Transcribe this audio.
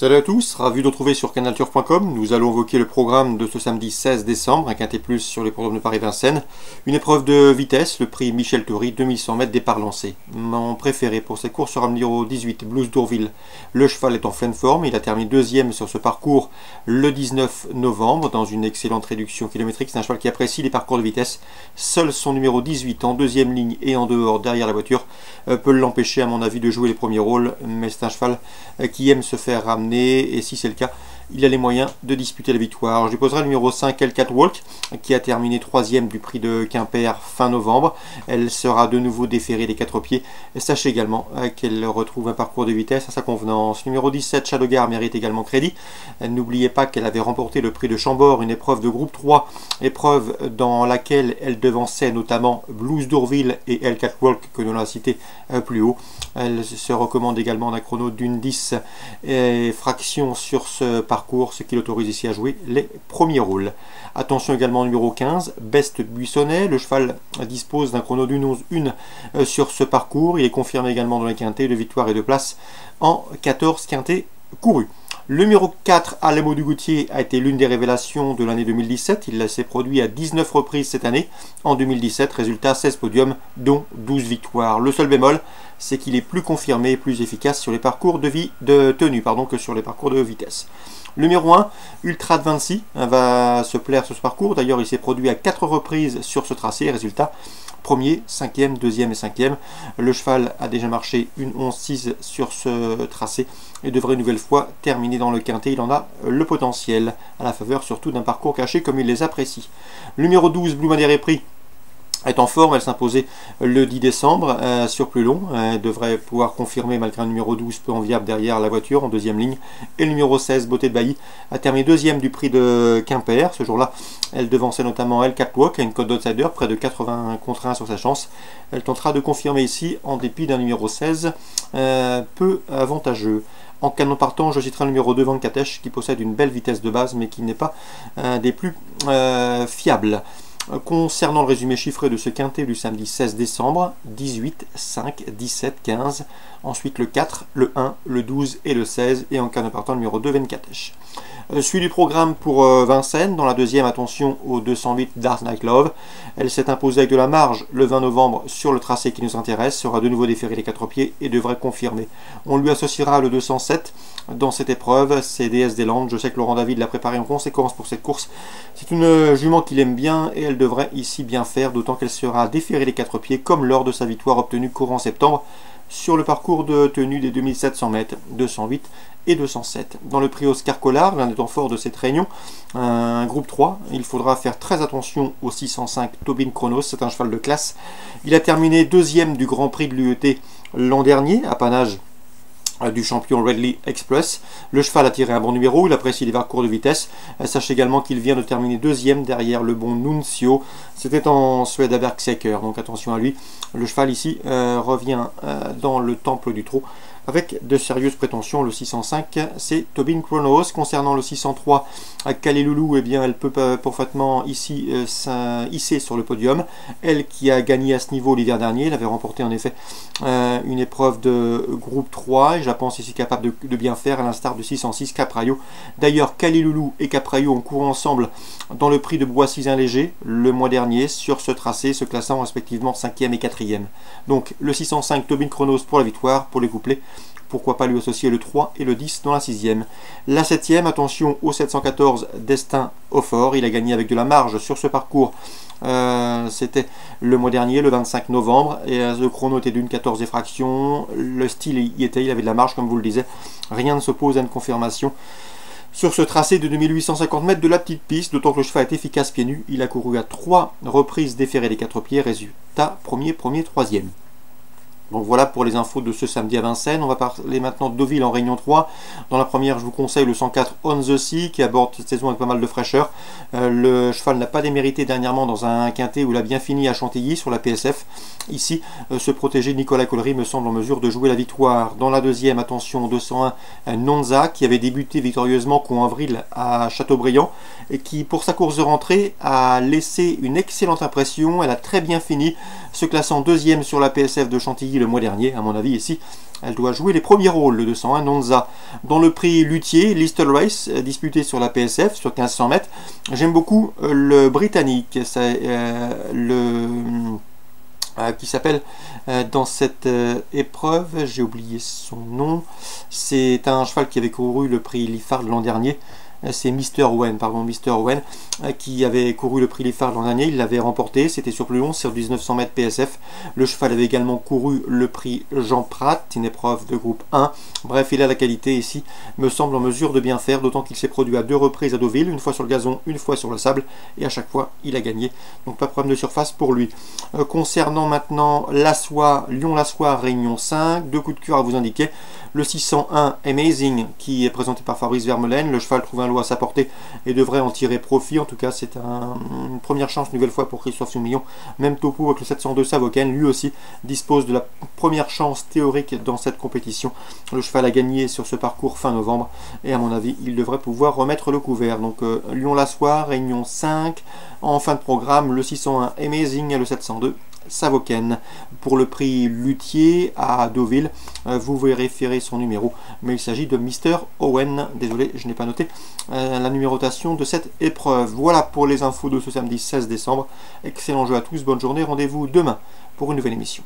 Salut à tous, ravi de retrouver sur canalturf.com. Nous allons évoquer le programme de ce samedi 16 décembre, un quintet plus sur les programmes de Paris-Vincennes. Une épreuve de vitesse, le prix Michel Toury, 2100 mètres départ lancé. Mon préféré pour cette course sera le numéro 18, Blues d'Ourville. Le cheval est en pleine forme, il a terminé deuxième sur ce parcours le 19 novembre dans une excellente réduction kilométrique. C'est un cheval qui apprécie les parcours de vitesse. Seul son numéro 18 en deuxième ligne et en dehors derrière la voiture peut l'empêcher à mon avis de jouer les premiers rôles, mais c'est un cheval qui aime se faire ramener. Et si c'est le cas, il a les moyens de disputer la victoire. Je lui poserai le numéro 5, El Catwalk, qui a terminé 3e du prix de Quimper fin novembre. Elle sera de nouveau déférée des 4 pieds. Et sachez également qu'elle retrouve un parcours de vitesse à sa convenance. Numéro 17, Shadowgar mérite également crédit. N'oubliez pas qu'elle avait remporté le prix de Chambord, une épreuve de groupe 3, épreuve dans laquelle elle devançait notamment Blues d'Ourville et El Catwalk, que nous l'avons cité plus haut. Elle se recommande également d'un chrono d'une 10 fractions sur ce parcours, ce qui l'autorise ici à jouer les premiers rôles. Attention également au numéro 15, Best Buissonnet. Le cheval dispose d'un chrono d'une 11-1 sur ce parcours. Il est confirmé également dans les quintets de victoire et de place en 14 quintets courus. Le numéro 4, Alamo du Goutier, a été l'une des révélations de l'année 2017. Il s'est produit à 19 reprises cette année. En 2017, résultat 16 podiums, dont 12 victoires. Le seul bémol, c'est qu'il est plus confirmé et plus efficace sur les parcours de tenue que sur les parcours de vitesse. Le numéro 1, Ultra de Vinci, va se plaire sur ce parcours. D'ailleurs, il s'est produit à 4 reprises sur ce tracé. Résultat, 1er, 5e, 2e et 5e. Le cheval a déjà marché une 11-6 sur ce tracé et devrait une nouvelle fois terminer dans le quintet. Il en a le potentiel, à la faveur surtout d'un parcours caché comme il les apprécie. Le numéro 12, Blue Madère Prix, est en forme. Elle s'imposait le 10 décembre sur plus long. Elle devrait pouvoir confirmer malgré un numéro 12 peu enviable derrière la voiture en deuxième ligne. Et le numéro 16, Beauté de Bailly, a terminé deuxième du prix de Quimper. Ce jour-là, elle devançait notamment El Catwalk à une cote d'outsider, près de 80 contre 1 sur sa chance. Elle tentera de confirmer ici en dépit d'un numéro 16 peu avantageux. En canon partant, je citerai le numéro 2, Van Katesh, qui possède une belle vitesse de base, mais qui n'est pas des plus fiables. Concernant le résumé chiffré de ce quintet du samedi 16 décembre, 18, 5, 17, 15, ensuite le 4, le 1, le 12 et le 16, et en cas de partant, le numéro 2, Venkatesh. Suivi du programme pour Vincennes, dans la deuxième, attention au 208 Dark Night Love. Elle s'est imposée avec de la marge le 20 novembre sur le tracé qui nous intéresse, sera de nouveau déférée les 4 pieds et devrait confirmer. On lui associera le 207 dans cette épreuve, c'est DS des Landes. Je sais que Laurent David l'a préparé en conséquence pour cette course. C'est une jument qu'il aime bien et elle devrait ici bien faire, d'autant qu'elle sera déférée les 4 pieds comme lors de sa victoire obtenue courant septembre sur le parcours de tenue des 2700 mètres, 208 et 207. Dans le prix Oscar Collard, l'un des temps forts de cette réunion, un groupe 3, il faudra faire très attention au 605 Tobin Chronos, c'est un cheval de classe. Il a terminé deuxième du Grand Prix de l'UET l'an dernier, apanage du champion Redley Express. Le cheval a tiré un bon numéro, il apprécie les parcours de vitesse. Sachez également qu'il vient de terminer deuxième derrière le bon Nuncio. C'était en Suède à Bergsäker, donc attention à lui. Le cheval ici revient dans le temple du trot avec de sérieuses prétentions. Le 605, c'est Tobin Chronos. Concernant le 603, Kaliloulou, eh bien, elle peut parfaitement ici hisser sur le podium. Elle qui a gagné à ce niveau l'hiver dernier, elle avait remporté en effet une épreuve de groupe 3, et je la pense ici capable de bien faire, à l'instar de 606 Capraio. D'ailleurs, Kaliloulou et Capraio ont couru ensemble dans le prix de Bois-Cisin Léger le mois dernier sur ce tracé, se classant respectivement 5e et 4e. Donc le 605 Tobin Chronos pour la victoire, pour les couplets. Pourquoi pas lui associer le 3 et le 10 dans la 6e. La 7e, attention au 714 Destin Aufort. Il a gagné avec de la marge sur ce parcours. C'était le mois dernier, le 25 novembre. Et le chrono était d'une 14 fractions. Le style y était, il avait de la marge comme vous le disiez. Rien ne s'oppose à une confirmation sur ce tracé de 2850 mètres de la petite piste, d'autant que le cheval est efficace pieds nus. Il a couru à 3 reprises déféré les 4 pieds. Résultat, premier, 3e. Donc voilà pour les infos de ce samedi à Vincennes. On va parler maintenant de Deauville en Réunion 3. Dans la première, je vous conseille le 104 On The Sea qui aborde cette saison avec pas mal de fraîcheur. Le cheval n'a pas démérité dernièrement dans un quintet où il a bien fini à Chantilly sur la PSF. Ici, ce protégé Nicolas Collery me semble en mesure de jouer la victoire. Dans la deuxième, attention au 201 Nonza qui avait débuté victorieusement qu'en avril à Châteaubriand et qui pour sa course de rentrée a laissé une excellente impression. Elle a très bien fini, se classant deuxième sur la PSF de Chantilly le mois dernier. À mon avis, ici, elle doit jouer les premiers rôles, le 201 Nonza. Dans le prix Luthier, Listle Race, disputé sur la PSF, sur 1500 mètres, j'aime beaucoup le britannique. C'est qui s'appelle dans cette épreuve, j'ai oublié son nom, c'est un cheval qui avait couru le prix Liffard l'an dernier. C'est Mr. Owen, qui avait couru le prix Liffard l'an dernier. Il l'avait remporté, c'était sur plus long, sur 1900 mètres PSF. Le cheval avait également couru le prix Jean Prat, une épreuve de groupe 1. Bref, il a la qualité ici, me semble en mesure de bien faire, d'autant qu'il s'est produit à 2 reprises à Deauville, une fois sur le gazon, une fois sur le sable, et à chaque fois, il a gagné. Donc pas de problème de surface pour lui. Concernant maintenant l'Assois, Lyon-Lassois, Réunion 5, 2 coups de cœur à vous indiquer. Le 601 Amazing, qui est présenté par Fabrice Vermeulen. Le cheval trouve un lot à sa portée et devrait en tirer profit. En tout cas, c'est une première chance, nouvelle fois pour Christophe Soumillon. Même topo avec le 702 Savoken, lui aussi dispose de la première chance théorique dans cette compétition. Le cheval a gagné sur ce parcours fin novembre et à mon avis, il devrait pouvoir remettre le couvert. Donc Lyon-Lassois, Réunion 5. En fin de programme, le 601 Amazing et le 702 Savoken. Pour le prix Luthier à Deauville, vous vérifierez son numéro, mais il s'agit de Mr. Owen. Désolé, je n'ai pas noté la numérotation de cette épreuve. Voilà pour les infos de ce samedi 16 décembre. Excellent jeu à tous, bonne journée, rendez-vous demain pour une nouvelle émission.